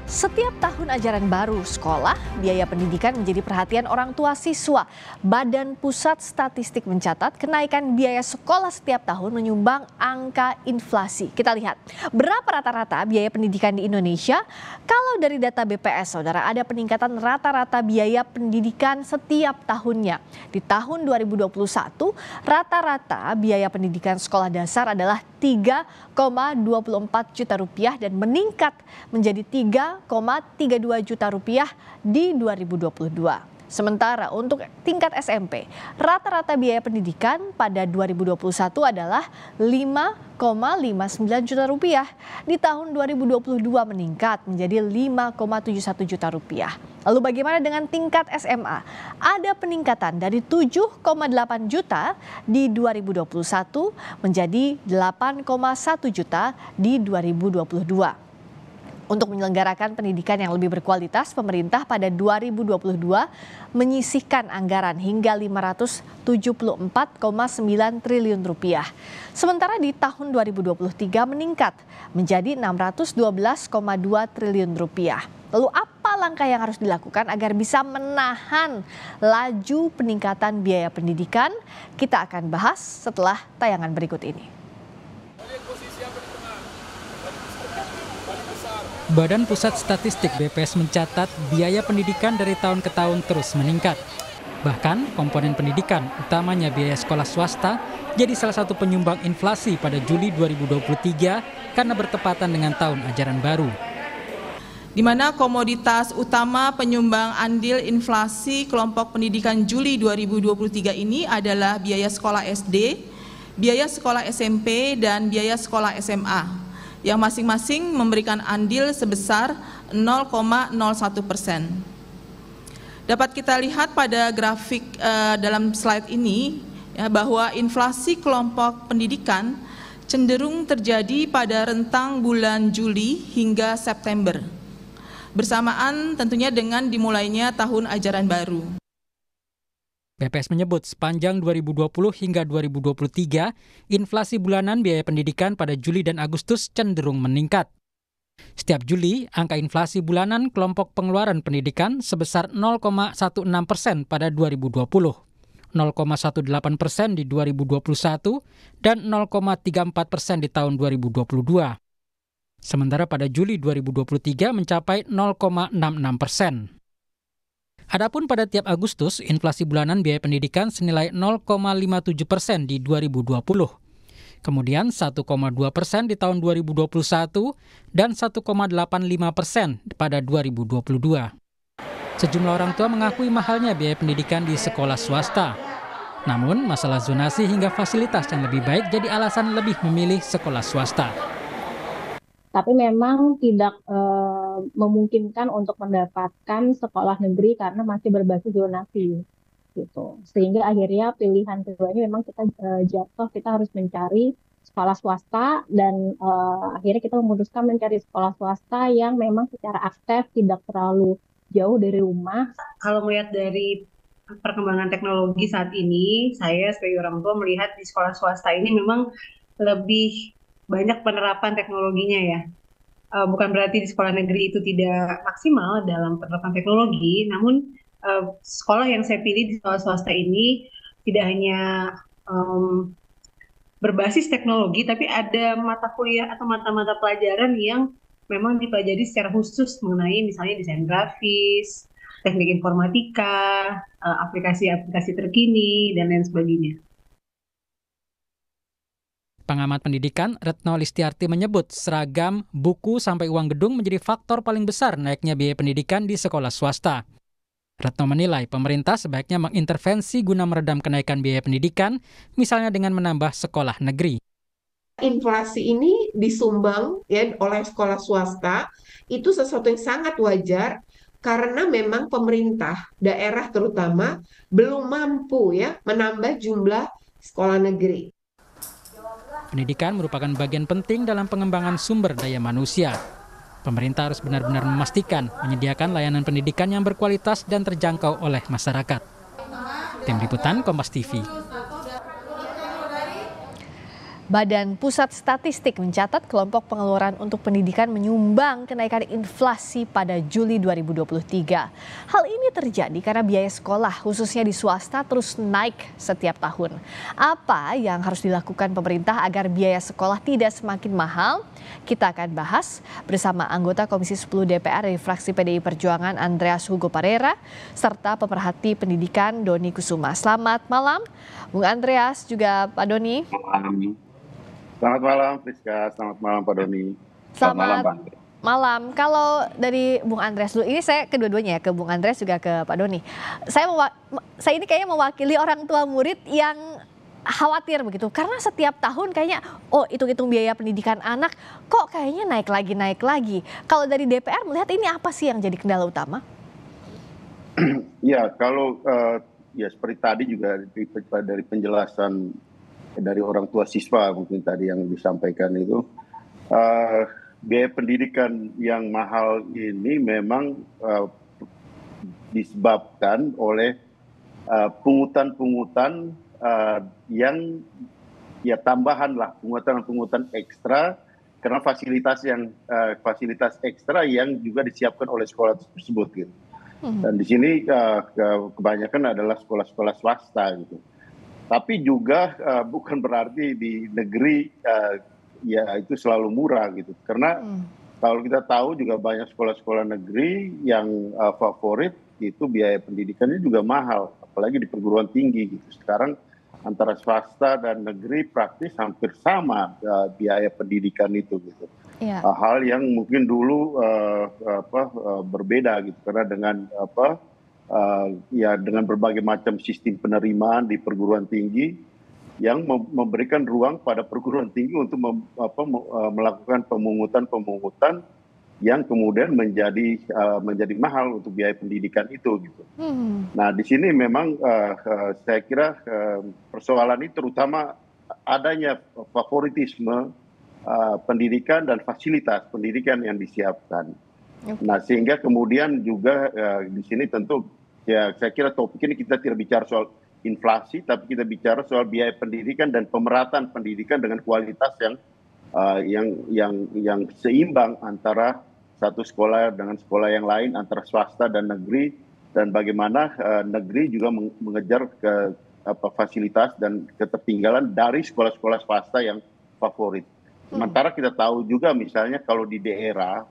Setiap tahun ajaran baru sekolah, biaya pendidikan menjadi perhatian orang tua siswa. Badan Pusat Statistik mencatat kenaikan biaya sekolah setiap tahun menyumbang angka inflasi. Kita lihat berapa rata-rata biaya pendidikan di Indonesia. Kalau dari data BPS, saudara, ada peningkatan rata-rata biaya pendidikan setiap tahunnya. Di tahun 2021, rata-rata biaya pendidikan sekolah dasar adalah 3,24 juta rupiah dan meningkat menjadi 3,32 juta rupiah di 2022. Sementara untuk tingkat SMP, rata-rata biaya pendidikan pada 2021 adalah 5,59 juta rupiah. Di tahun 2022 meningkat menjadi 5,71 juta rupiah. Lalu bagaimana dengan tingkat SMA? Ada peningkatan dari 7,8 juta di 2021 menjadi 8,1 juta di 2022. Untuk menyelenggarakan pendidikan yang lebih berkualitas, pemerintah pada 2022 menyisihkan anggaran hingga 574,9 triliun rupiah. Sementara di tahun 2023 meningkat menjadi 612,2 triliun rupiah. Lalu apa langkah yang harus dilakukan agar bisa menahan laju peningkatan biaya pendidikan? Kita akan bahas setelah tayangan berikut ini. Badan Pusat Statistik BPS mencatat biaya pendidikan dari tahun ke tahun terus meningkat. Bahkan komponen pendidikan, utamanya biaya sekolah swasta, jadi salah satu penyumbang inflasi pada Juli 2023 karena bertepatan dengan tahun ajaran baru. Di mana komoditas utama penyumbang andil inflasi kelompok pendidikan Juli 2023 ini adalah biaya sekolah SD, biaya sekolah SMP, dan biaya sekolah SMA. Yang masing-masing memberikan andil sebesar 0,01%. Dapat kita lihat pada grafik dalam slide ini bahwa inflasi kelompok pendidikan cenderung terjadi pada rentang bulan Juli hingga September, bersamaan tentunya dengan dimulainya tahun ajaran baru. BPS menyebut sepanjang 2020 hingga 2023, inflasi bulanan biaya pendidikan pada Juli dan Agustus cenderung meningkat. Setiap Juli, angka inflasi bulanan kelompok pengeluaran pendidikan sebesar 0,16% pada 2020, 0,18% di 2021, dan 0,34% di tahun 2022. Sementara pada Juli 2023 mencapai 0,66%. Adapun pada tiap Agustus, inflasi bulanan biaya pendidikan senilai 0,57% di 2020. Kemudian 1,2% di tahun 2021 dan 1,85% pada 2022. Sejumlah orang tua mengakui mahalnya biaya pendidikan di sekolah swasta. Namun, masalah zonasi hingga fasilitas yang lebih baik jadi alasan lebih memilih sekolah swasta. Tapi memang tidak memungkinkan untuk mendapatkan sekolah negeri karena masih berbasis zonasi gitu. Sehingga akhirnya pilihan keduanya memang kita harus mencari sekolah swasta dan akhirnya kita memutuskan mencari sekolah swasta yang memang secara akses tidak terlalu jauh dari rumah. Kalau melihat dari perkembangan teknologi saat ini, saya sebagai orang tua melihat di sekolah swasta ini memang lebih banyak penerapan teknologinya ya. Bukan berarti di sekolah negeri itu tidak maksimal dalam penerapan teknologi, namun sekolah yang saya pilih di sekolah swasta ini tidak hanya berbasis teknologi, tapi ada mata kuliah atau mata-mata pelajaran yang memang dipelajari secara khusus mengenai misalnya desain grafis, teknik informatika, aplikasi-aplikasi terkini, dan lain sebagainya. Pengamat pendidikan Retno Listiarti menyebut seragam, buku, sampai uang gedung menjadi faktor paling besar naiknya biaya pendidikan di sekolah swasta. Retno menilai pemerintah sebaiknya mengintervensi guna meredam kenaikan biaya pendidikan, misalnya dengan menambah sekolah negeri. Inflasi ini disumbang ya oleh sekolah swasta, itu sesuatu yang sangat wajar karena memang pemerintah daerah terutama belum mampu ya menambah jumlah sekolah negeri. Pendidikan merupakan bagian penting dalam pengembangan sumber daya manusia. Pemerintah harus benar-benar memastikan menyediakan layanan pendidikan yang berkualitas dan terjangkau oleh masyarakat. Tim Liputan Kompas TV. Badan Pusat Statistik mencatat kelompok pengeluaran untuk pendidikan menyumbang kenaikan inflasi pada Juli 2023. Hal ini terjadi karena biaya sekolah khususnya di swasta terus naik setiap tahun. Apa yang harus dilakukan pemerintah agar biaya sekolah tidak semakin mahal? Kita akan bahas bersama anggota Komisi 10 DPR dari fraksi PDI Perjuangan Andreas Hugo Parera serta pemerhati pendidikan Doni Kusuma. Selamat malam Bung Andreas juga Pak Doni. Selamat malam Friska, selamat malam Pak Doni. Selamat malam. Kalau dari Bung Andreas dulu, ini saya kedua-duanya ya, ke Bung Andreas juga ke Pak Doni. Saya ini kayaknya mewakili orang tua murid yang khawatir begitu, karena setiap tahun kayaknya, hitung-hitung biaya pendidikan anak, kok kayaknya naik lagi. Kalau dari DPR melihat ini apa sih yang jadi kendala utama? Ya, kalau ya seperti tadi juga dari penjelasan dari orang tua siswa mungkin tadi yang disampaikan itu, biaya pendidikan yang mahal ini memang disebabkan oleh pungutan-pungutan yang ya tambahan lah, pungutan ekstra karena fasilitas ekstra yang juga disiapkan oleh sekolah tersebut gitu. Dan di sini kebanyakan adalah sekolah-sekolah swasta gitu. Tapi juga bukan berarti di negeri ya itu selalu murah gitu. Karena kalau kita tahu juga banyak sekolah-sekolah negeri yang favorit itu biaya pendidikannya juga mahal, apalagi di perguruan tinggi gitu. Sekarang antara swasta dan negeri praktis hampir sama biaya pendidikan itu gitu. Yeah. Hal yang mungkin dulu berbeda gitu, karena dengan dengan berbagai macam sistem penerimaan di perguruan tinggi yang memberikan ruang pada perguruan tinggi untuk melakukan pemungutan yang kemudian menjadi mahal untuk biaya pendidikan itu gitu. Nah di sini memang saya kira persoalan ini terutama adanya favoritisme pendidikan dan fasilitas pendidikan yang disiapkan. Nah sehingga kemudian juga di sini tentu ya saya kira topik ini kita tidak bicara soal inflasi, tapi kita bicara soal biaya pendidikan dan pemerataan pendidikan dengan kualitas yang seimbang antara satu sekolah dengan sekolah yang lain, antara swasta dan negeri, dan bagaimana negeri juga mengejar fasilitas dan ketertinggalan dari sekolah-sekolah swasta yang favorit. Sementara kita tahu juga misalnya kalau di daerah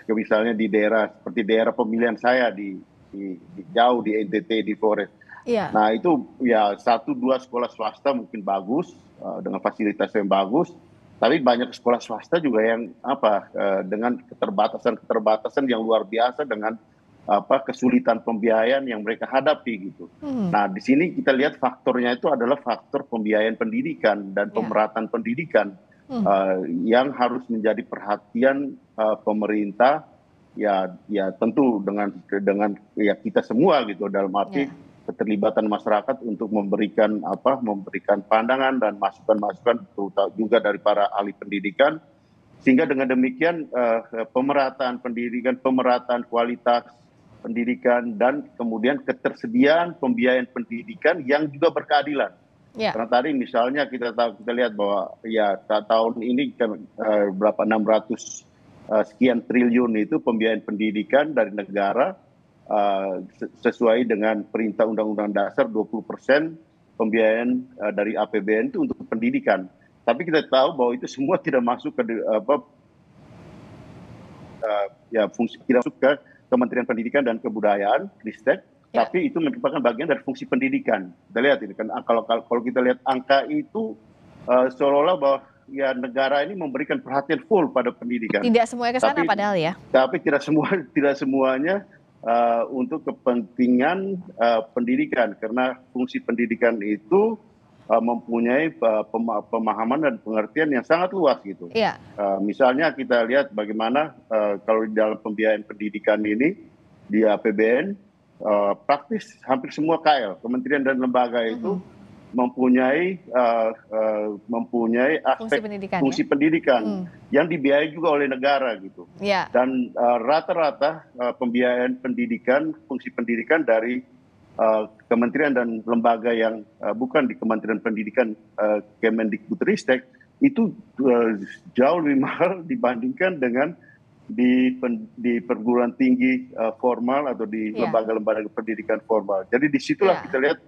misalnya di daerah seperti daerah pemilihan saya di jauh di NTT di Flores. Yeah. Nah itu ya 1-2 sekolah swasta mungkin bagus dengan fasilitas yang bagus, tapi banyak sekolah swasta juga yang dengan keterbatasan yang luar biasa dengan kesulitan pembiayaan yang mereka hadapi gitu. Nah di sini kita lihat faktornya itu adalah faktor pembiayaan pendidikan dan pemerataan pendidikan yang harus menjadi perhatian pemerintah. Ya tentu dengan ya kita semua gitu, dalam arti keterlibatan masyarakat untuk memberikan pandangan dan masukan-masukan terutama juga dari para ahli pendidikan, sehingga dengan demikian pemerataan pendidikan, pemerataan kualitas pendidikan, dan kemudian ketersediaan pembiayaan pendidikan yang juga berkeadilan. Karena tadi misalnya kita lihat bahwa ya tahun ini kan berapa 600 sekian triliun itu pembiayaan pendidikan dari negara sesuai dengan perintah Undang-Undang Dasar 20% pembiayaan dari APBN itu untuk pendidikan. Tapi kita tahu bahwa itu semua tidak masuk ke fungsi, tidak masuk ke Kementerian Pendidikan dan Kebudayaan, Ristek, tapi itu merupakan bagian dari fungsi pendidikan. Kita lihat ini kan kalau kita lihat angka itu seolah-olah bahwa ya negara ini memberikan perhatian full pada pendidikan. Tidak semuanya ke sana padahal ya. Tapi tidak semuanya untuk kepentingan pendidikan, karena fungsi pendidikan itu mempunyai pemahaman dan pengertian yang sangat luas gitu. Yeah. Misalnya kita lihat bagaimana kalau di dalam pembiayaan pendidikan ini di APBN praktis hampir semua KL, kementerian dan lembaga itu mempunyai aspek fungsi pendidikan yang dibiayai juga oleh negara gitu. Dan rata-rata pembiayaan pendidikan, fungsi pendidikan dari kementerian dan lembaga yang bukan di Kementerian Pendidikan, Kemendikbudristek, itu jauh lebih mahal dibandingkan dengan di perguruan tinggi formal atau di lembaga-lembaga pendidikan formal. Jadi disitulah kita lihat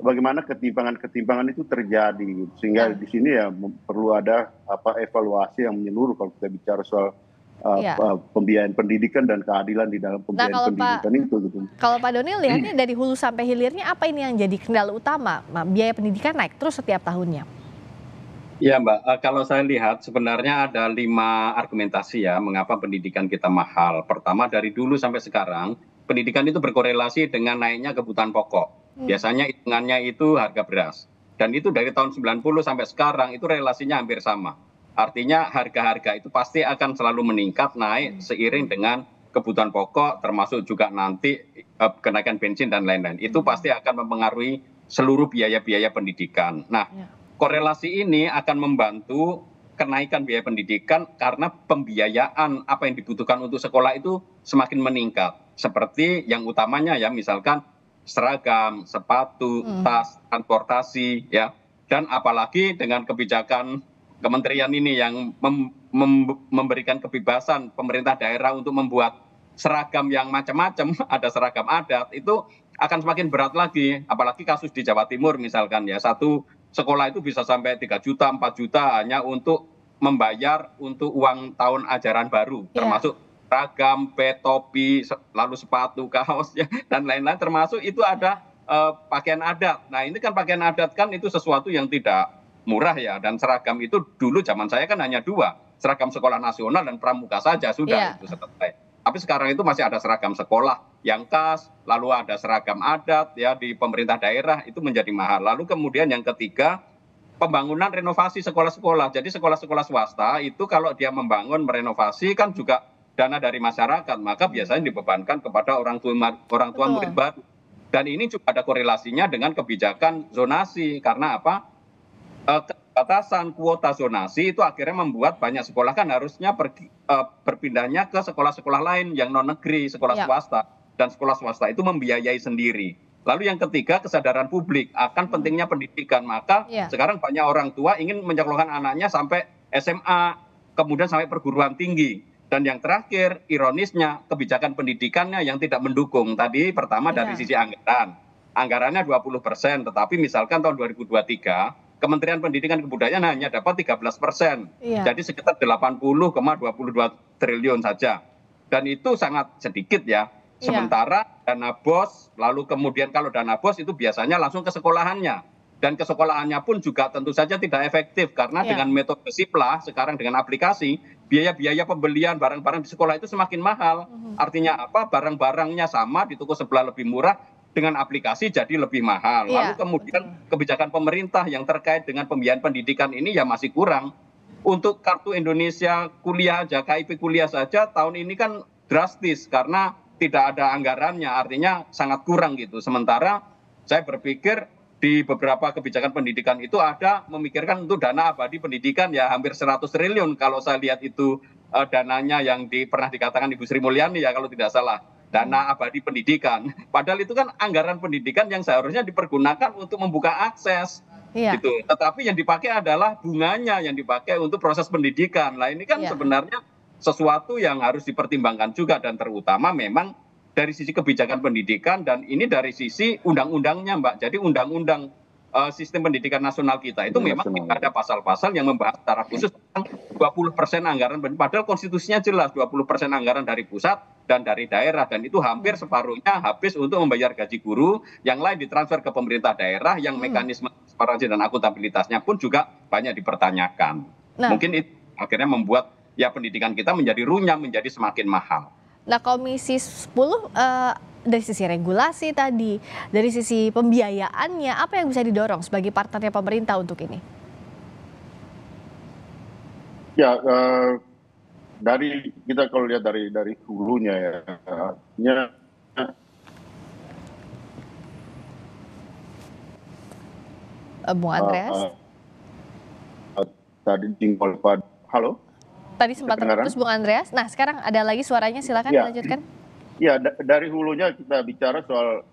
bagaimana ketimpangan itu terjadi, sehingga di sini ya perlu ada evaluasi yang menyeluruh kalau kita bicara soal pembiayaan pendidikan dan keadilan di dalam pembiayaan pendidikan itu gitu. Kalau Pak Doni lihatnya dari hulu sampai hilirnya apa ini yang jadi kendala utama? Biaya pendidikan naik terus setiap tahunnya. Ya Mbak, kalau saya lihat sebenarnya ada 5 argumentasi ya mengapa pendidikan kita mahal. Pertama, dari dulu sampai sekarang pendidikan itu berkorelasi dengan naiknya kebutuhan pokok. Biasanya hitungannya itu harga beras. Dan itu dari tahun 90 sampai sekarang itu relasinya hampir sama. Artinya harga-harga itu pasti akan selalu meningkat, naik seiring dengan kebutuhan pokok, termasuk juga nanti kenaikan bensin dan lain-lain. Itu pasti akan mempengaruhi seluruh biaya-biaya pendidikan. Nah, korelasi ini akan membantu kenaikan biaya pendidikan karena pembiayaan apa yang dibutuhkan untuk sekolah itu semakin meningkat. Seperti yang utamanya ya, misalkan seragam, sepatu, tas, transportasi, ya. Dan apalagi dengan kebijakan kementerian ini yang memberikan kebebasan pemerintah daerah untuk membuat seragam yang macam-macam, ada seragam adat, itu akan semakin berat lagi. Apalagi kasus di Jawa Timur misalkan ya, satu sekolah itu bisa sampai 3 juta, 4 juta hanya untuk membayar untuk uang tahun ajaran baru, termasuk seragam, topi, lalu sepatu, kaos, ya, dan lain-lain, termasuk itu ada pakaian adat. Nah ini kan pakaian adat kan itu sesuatu yang tidak murah ya, dan seragam itu dulu zaman saya kan hanya 2, seragam sekolah nasional dan pramuka saja sudah itu selesai. Tapi sekarang itu masih ada seragam sekolah yang khas, lalu ada seragam adat ya di pemerintah daerah, itu menjadi mahal. Lalu kemudian yang ketiga, pembangunan renovasi sekolah-sekolah. Jadi sekolah-sekolah swasta itu kalau dia membangun, merenovasi kan juga dana dari masyarakat, maka biasanya dibebankan kepada orang tua murid baru. Dan ini juga ada korelasinya dengan kebijakan zonasi, karena apa? Batasan kuota zonasi itu akhirnya membuat banyak sekolah kan harusnya berpindahnya ke sekolah-sekolah lain yang non negeri, sekolah swasta, dan sekolah swasta itu membiayai sendiri. Lalu yang ketiga, kesadaran publik akan pentingnya pendidikan, maka sekarang banyak orang tua ingin menyekolahkan anaknya sampai SMA, kemudian sampai perguruan tinggi. Dan yang terakhir, ironisnya kebijakan pendidikannya yang tidak mendukung. Tadi pertama dari sisi anggarannya 20%, tetapi misalkan tahun 2023 Kementerian Pendidikan dan Kebudayaan hanya dapat 13%, jadi sekitar 80,22 triliun saja. Dan itu sangat sedikit ya. Sementara dana BOS, lalu kemudian kalau dana BOS itu biasanya langsung ke sekolahannya. Dan ke sekolahannya pun juga tentu saja tidak efektif, karena dengan metode SIPLA, sekarang dengan aplikasi, biaya-biaya pembelian barang-barang di sekolah itu semakin mahal. Artinya apa? Barang-barangnya sama, di toko sebelah lebih murah, dengan aplikasi jadi lebih mahal. Lalu kemudian kebijakan pemerintah yang terkait dengan pembiayaan pendidikan ini ya masih kurang. Untuk kartu Indonesia kuliah aja, KIP kuliah saja tahun ini kan drastis karena tidak ada anggarannya, artinya sangat kurang gitu. Sementara saya berpikir di beberapa kebijakan pendidikan itu ada memikirkan untuk dana abadi pendidikan ya hampir 100 triliun kalau saya lihat itu dananya yang pernah dikatakan Ibu Sri Mulyani ya kalau tidak salah. Dana abadi pendidikan. Padahal itu kan anggaran pendidikan yang seharusnya dipergunakan untuk membuka akses. Gitu. Tetapi yang dipakai adalah bunganya yang dipakai untuk proses pendidikan. Nah ini kan sebenarnya sesuatu yang harus dipertimbangkan juga, dan terutama memang dari sisi kebijakan pendidikan, dan ini dari sisi undang-undangnya Mbak. Jadi undang-undang sistem pendidikan nasional kita itu memang tidak ada pasal-pasal yang membahas secara khusus tentang 20% anggaran, padahal konstitusinya jelas 20% anggaran dari pusat dan dari daerah, dan itu hampir separuhnya habis untuk membayar gaji guru, yang lain ditransfer ke pemerintah daerah, yang mekanisme transparansi dan akuntabilitasnya pun juga banyak dipertanyakan. Mungkin itu akhirnya membuat ya pendidikan kita menjadi runyam, menjadi semakin mahal. Nah, Komisi 10 dari sisi regulasi tadi, dari sisi pembiayaannya, apa yang bisa didorong sebagai partnernya pemerintah untuk ini? Ya, dari kita kalau lihat dari hulunya ya, artinya Bung Andreas? Tadi jingkol pada, halo? Tadi sempat terputus Bung Andreas. Nah sekarang ada lagi suaranya, silakan dilanjutkan. Ya, dari hulunya kita bicara soal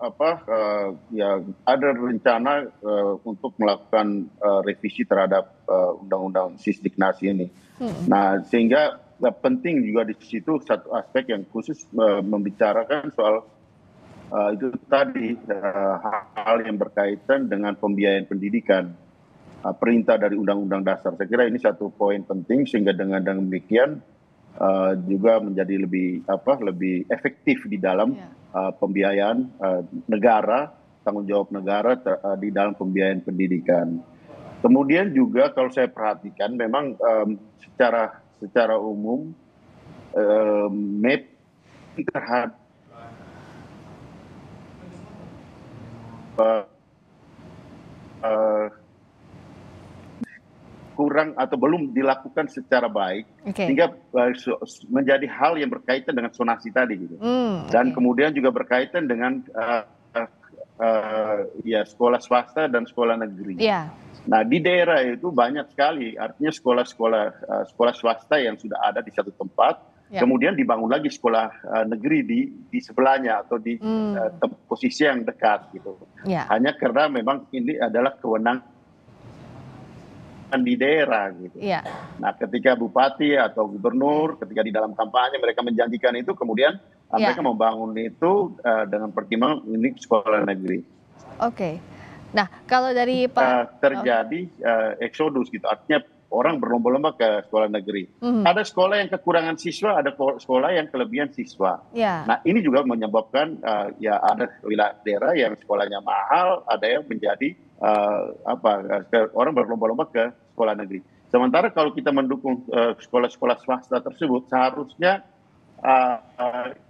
ya ada rencana untuk melakukan revisi terhadap undang-undang Sisdiknas ini. Nah, sehingga penting juga di situ satu aspek yang khusus membicarakan soal itu tadi hal yang berkaitan dengan pembiayaan pendidikan. Perintah dari Undang-Undang Dasar. Saya kira ini satu poin penting sehingga dengan demikian juga menjadi lebih efektif di dalam pembiayaan negara, tanggung jawab negara di dalam pembiayaan pendidikan. Kemudian juga kalau saya perhatikan memang secara umum mapping terhadap kurang atau belum dilakukan secara baik, sehingga menjadi hal yang berkaitan dengan zonasi tadi gitu. Dan kemudian juga berkaitan dengan ya sekolah swasta dan sekolah negeri. Nah, di daerah itu banyak sekali, artinya sekolah swasta yang sudah ada di satu tempat, kemudian dibangun lagi sekolah negeri di sebelahnya atau di posisi yang dekat gitu. Hanya karena memang ini adalah kewenangan di daerah gitu. Nah, ketika bupati atau gubernur ketika di dalam kampanye mereka menjanjikan itu, kemudian mereka membangun itu dengan pertimbangan ini sekolah negeri. Nah, kalau dari Pak terjadi eksodus gitu, artinya orang berlomba-lomba ke sekolah negeri. Ada sekolah yang kekurangan siswa, ada sekolah yang kelebihan siswa. Nah, ini juga menyebabkan ya ada wilayah daerah yang sekolahnya mahal, ada yang menjadi orang berlomba-lomba ke sekolah negeri. Sementara kalau kita mendukung sekolah-sekolah swasta tersebut, seharusnya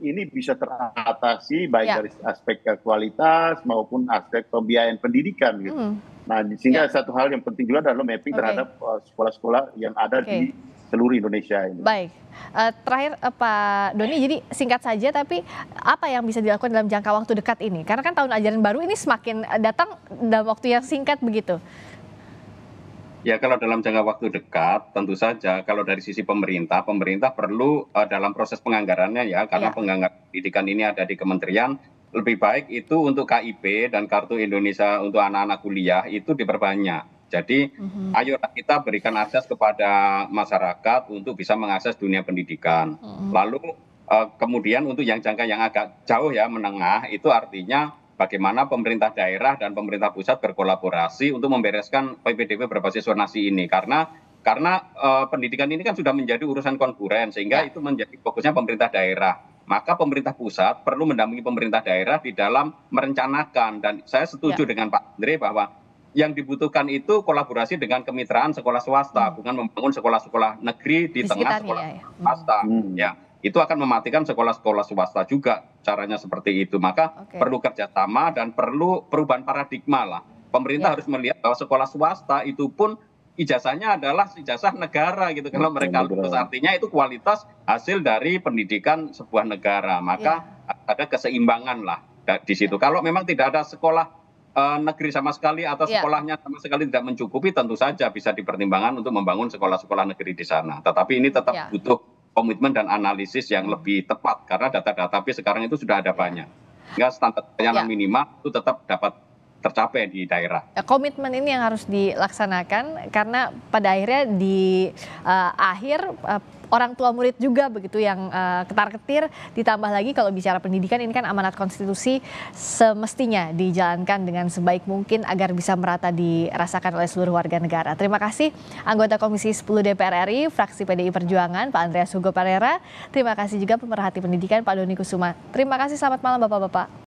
ini bisa teratasi baik dari aspek kualitas maupun aspek pembiayaan pendidikan gitu. Nah, sehingga satu hal yang penting juga adalah mapping terhadap sekolah-sekolah yang ada di seluruh Indonesia ini. Baik, terakhir Pak Doni, jadi singkat saja, tapi apa yang bisa dilakukan dalam jangka waktu dekat ini? Karena kan tahun ajaran baru ini semakin datang dalam waktu yang singkat begitu. Ya, kalau dalam jangka waktu dekat, tentu saja kalau dari sisi pemerintah perlu dalam proses penganggarannya ya, karena penganggaran pendidikan ini ada di kementerian, lebih baik itu untuk KIP dan Kartu Indonesia untuk anak-anak kuliah itu diperbanyak. Jadi ayolah kita berikan akses kepada masyarakat untuk bisa mengakses dunia pendidikan. Lalu kemudian untuk yang jangka yang agak jauh ya, menengah, itu artinya bagaimana pemerintah daerah dan pemerintah pusat berkolaborasi untuk membereskan PPDB berbasis zonasi ini. Karena pendidikan ini kan sudah menjadi urusan konkuren, sehingga itu menjadi fokusnya pemerintah daerah. Maka pemerintah pusat perlu mendampingi pemerintah daerah di dalam merencanakan. Dan saya setuju dengan Pak Andre bahwa yang dibutuhkan itu kolaborasi dengan kemitraan sekolah swasta, bukan membangun sekolah-sekolah negeri di tengah sekolah swasta. Ya, itu akan mematikan sekolah-sekolah swasta juga. Caranya seperti itu. Maka perlu kerjasama dan perlu perubahan paradigma lah. Pemerintah harus melihat bahwa sekolah swasta itu pun ijazahnya adalah ijazah negara gitu. Kalau mereka lulus, artinya itu kualitas hasil dari pendidikan sebuah negara. Maka ada keseimbangan lah di situ. Kalau memang tidak ada sekolah negeri sama sekali atau sekolahnya sama sekali tidak mencukupi, tentu saja bisa dipertimbangkan untuk membangun sekolah-sekolah negeri di sana. Tetapi ini tetap butuh komitmen dan analisis yang lebih tepat, karena data-data sekarang itu sudah ada banyak. Sehingga standar yang minimal itu tetap dapat tercapai di daerah. Komitmen ini yang harus dilaksanakan, karena pada akhirnya di akhir orang tua murid juga begitu yang ketar-ketir, ditambah lagi kalau bicara pendidikan ini kan amanat konstitusi, semestinya dijalankan dengan sebaik mungkin agar bisa merata dirasakan oleh seluruh warga negara. Terima kasih anggota Komisi 10 DPR RI, fraksi PDI Perjuangan, Pak Andreas Hugo Parera. Terima kasih juga pemerhati pendidikan Pak Doni Kusuma. Terima kasih, selamat malam Bapak-Bapak.